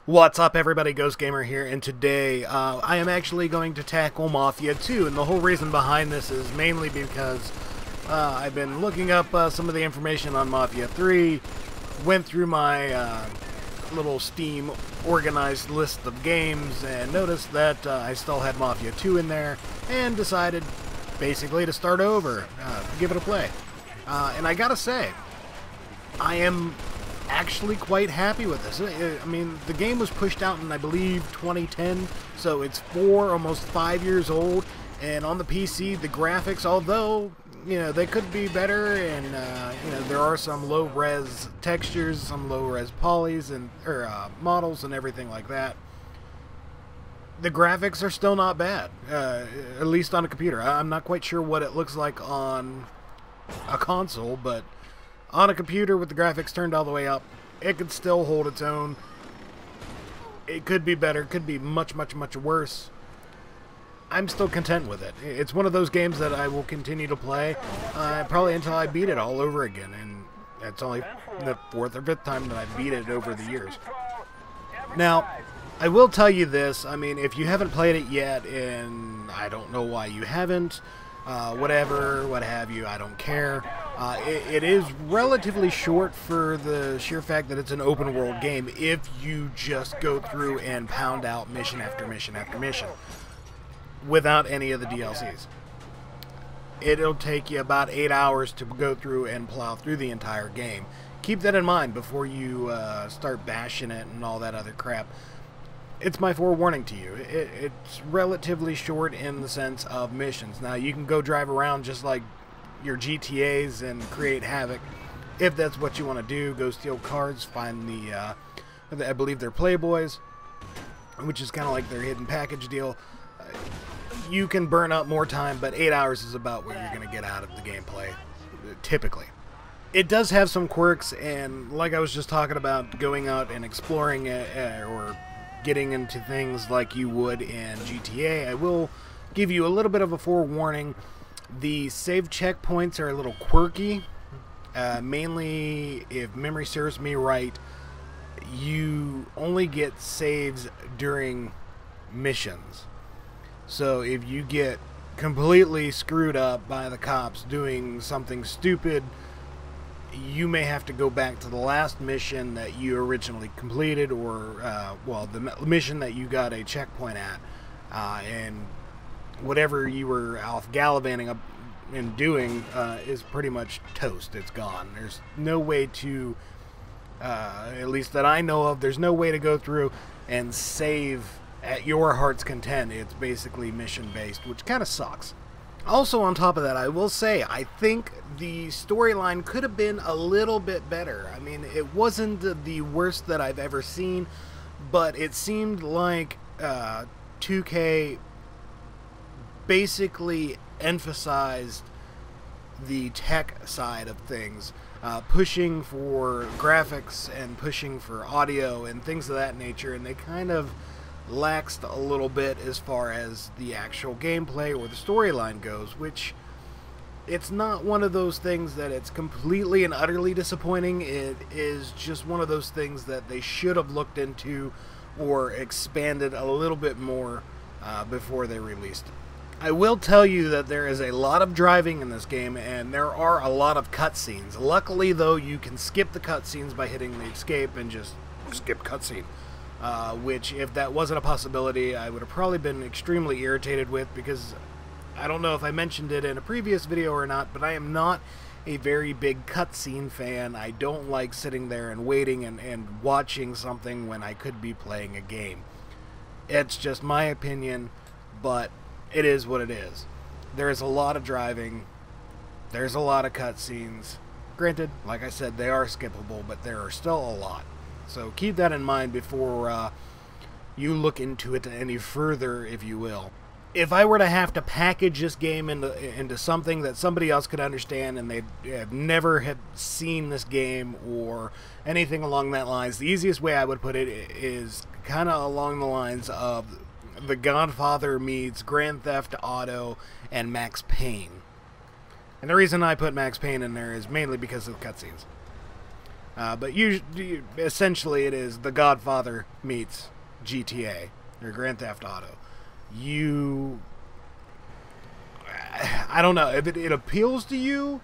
What's up everybody, Ghost Gamer here, and today I am actually going to tackle Mafia II, and the whole reason behind this is mainly because I've been looking up some of the information on Mafia 3, went through my little Steam organized list of games, and noticed that I still had Mafia 2 in there, and decided basically to start over, give it a play. And I gotta say, I am actually quite happy with this. I mean, the game was pushed out in, I believe, 2010, so it's almost 5 years old, and on the PC, the graphics, although, you know, they could be better, and, you know, there are some low-res textures, some low-res polys, and, models and everything like that. The graphics are still not bad, at least on a computer. I'm not quite sure what it looks like on a console, but on a computer with the graphics turned all the way up, it could still hold its own. It could be better, could be much, much, much worse. I'm still content with it. It's one of those games that I will continue to play, probably until I beat it all over again, and it's only the 4th or 5th time that I've beat it over the years. Now, I will tell you this, I mean, if you haven't played it yet, and I don't know why you haven't, whatever, what have you, I don't care. It is relatively short for the sheer fact that it's an open world game if you just go through and pound out mission after mission after mission without any of the DLCs. It'll take you about 8 hours to go through and plow through the entire game. Keep that in mind before you start bashing it and all that other crap. It's my forewarning to you. It's relatively short in the sense of missions. Now, you can go drive around just like your GTAs and create havoc. If that's what you want to do, go steal cars, find the, I believe they're Playboys, which is kind of like their hidden package deal. You can burn up more time, but 8 hours is about what you're going to get out of the gameplay, typically. It does have some quirks, and like I was just talking about, going out and exploring or getting into things like you would in GTA, I will give you a little bit of a forewarning. The save checkpoints are a little quirky. Mainly, if memory serves me right, you only get saves during missions. So if you get completely screwed up by the cops doing something stupid, you may have to go back to the last mission that you originally completed, or, well, the mission that you got a checkpoint at, and whatever you were off gallivanting up and doing is pretty much toast. It's gone. There's no way to, at least that I know of, there's no way to go through and save at your heart's content. It's basically mission-based, which kind of sucks. Also, on top of that, I will say, I think the storyline could have been a little bit better. I mean, it wasn't the worst that I've ever seen, but it seemed like 2K basically emphasized the tech side of things, pushing for graphics and pushing for audio and things of that nature, and they kind of laxed a little bit as far as the actual gameplay or the storyline goes, which it's not one of those things that it's completely and utterly disappointing. It is just one of those things that they should have looked into or expanded a little bit more before they released it. I will tell you that there is a lot of driving in this game, and there are a lot of cutscenes. Luckily, though, you can skip the cutscenes by hitting the escape and just skip cutscene. Which, if that wasn't a possibility, I would have probably been extremely irritated with, because I don't know if I mentioned it in a previous video or not, but I am not a very big cutscene fan. I don't like sitting there and waiting and watching something when I could be playing a game. It's just my opinion, but it is what it is. There is a lot of driving. There's a lot of cutscenes. Granted, like I said, they are skippable, but there are still a lot. So keep that in mind before you look into it any further, if you will. If I were to have to package this game into something that somebody else could understand, and they have never have seen this game or anything along that lines, the easiest way I would put it is kind of along the lines of The Godfather meets Grand Theft Auto and Max Payne. And the reason I put Max Payne in there is mainly because of the cutscenes. But essentially it is The Godfather meets GTA, or Grand Theft Auto. I don't know, if it appeals to you,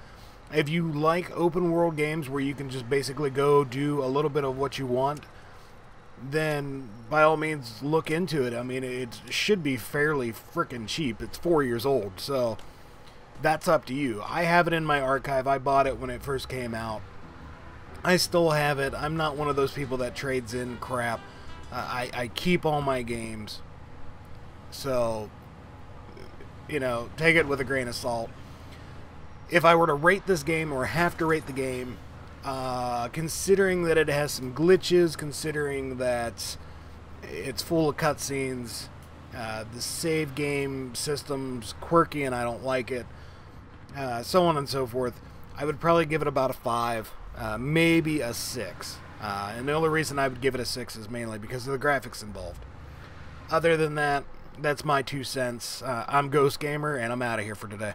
if you like open world games where you can just basically go do a little bit of what you want, then by all means look into it. I mean, it should be fairly frickin' cheap. It's 4 years old, so that's up to you. I have it in my archive. I bought it when it first came out. I still have it. I'm not one of those people that trades in crap. I keep all my games. So, you know, take it with a grain of salt. If I were to rate this game, or have to rate the game, considering that it has some glitches, considering that it's full of cutscenes, the save game system's quirky and I don't like it, so on and so forth, I would probably give it about a 5, maybe a 6. And the only reason I would give it a 6 is mainly because of the graphics involved. Other than that, that's my 2 cents. I'm Ghost Gamer, and I'm out of here for today.